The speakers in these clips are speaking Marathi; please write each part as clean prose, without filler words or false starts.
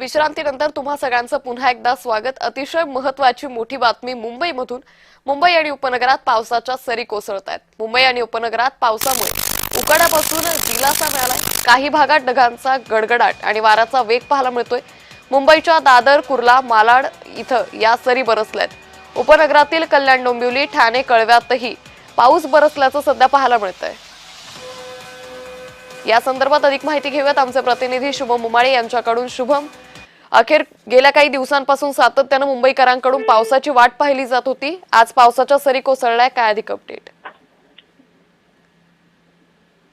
विश्रांतीनंतर तुम्हा सगळ्यांचं पुन्हा एकदा स्वागत। अतिशय महत्त्वाची मोठी बातमी मुंबईमधून। मुंबई आणि उपनगरात पावसाच्या सरी कोसळतायत। मुंबई आणि उपनगरात पावसामुळे उकाड्यापासून दिलासा मिळालाय। काही भागात ढगांचा गडगडाट आणि वाऱ्याचा वेग पाहायला मिळतोय। मुंबईच्या दादर, कुर्ला, मालाड इथं या सरी बरसल्यात। उपनगरातील कल्याण, डोंबिवली, ठाणे, कळव्यातही पाऊस बरसल्याचं सध्या पाहायला मिळतंय। या संदर्भात अधिक माहिती घेऊयात आमचे प्रतिनिधी शुभम उमाळे यांच्याकडून। शुभम, अखेर गेल्या काही दिवसांपासून सातत्याने मुंबईकरांकडून पावसाची वाट पाहिली जात होती। आज पावसाच्या सरी कोसळल्या, काय अधिक अपडेट?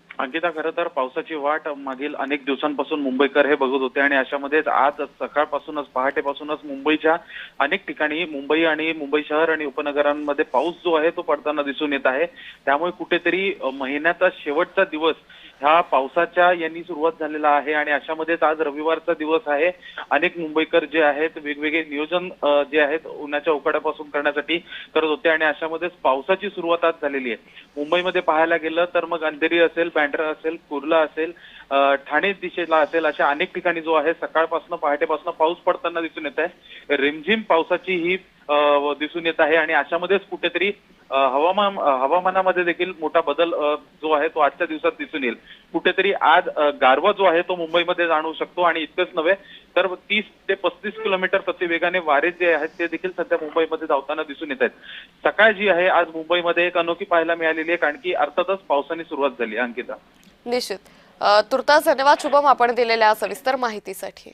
अंकिता, खरं तर पावसाची वाट मागील अनेक दिवसांपासून मुंबईकर हे बघत होते आणि अशामध्येच आज सकाळपासूनच पहाटेपासूनच मुंबईच्या अनेक ठिकाणी मुंबई आणि मुंबई शहर आणि उपनगरांमध्ये पाऊस जो आहे तो पडताना दिसून येत आहे। त्यामुळे कुठेतरी महिन्याचा शेवटचा दिवस ह्या पावसाच्या यांनी सुरुवात झालेला आहे आणि अशामध्येच आज रविवारचा दिवस आहे। अनेक मुंबईकर जे आहेत वेगवेगळे नियोजन जे आहेत उन्हाच्या उकाड्यापासून करण्यासाठी करत होते आणि अशामध्येच पावसाची सुरुवात आज झालेली आहे। मुंबईमध्ये पाहायला गेलं तर मग अंधेरी असेल, बँड्रा असेल, कुर्ला असेल, ठाणे दिशेला असेल, अशा अनेक ठिकाणी जो आहे सकाळपासून पहाटेपासून पाऊस पडताना दिसून येत आहे। रिमझिम पावसाची ही दिसून येत आहे आणि अशामध्येच कुठेतरी हवामानामध्ये देखील मोठा बदल जो आहे तो आजच्या दिवसात दिसून येईल। कुठेतरी आज गारवा जो आहे तो मुंबईमध्ये जाणवू शकतो आणि इतकंच नव्हे तर 30 ते 35 किलोमीटर प्रति वेगाने वारे जे आहेत ते देखील सध्या मुंबईमध्ये धावताना दिसून येत आहेत। सकाळ जी आहे आज मुंबईमध्ये एक अनोखी पाहायला मिळालेली आहे, कारण की अर्थातच पावसाने सुरुवात झाली। अंकिता, निश्चित तुर्तास धन्यवाद शुभम, आपण दिलेल्या सविस्तर माहितीसाठी।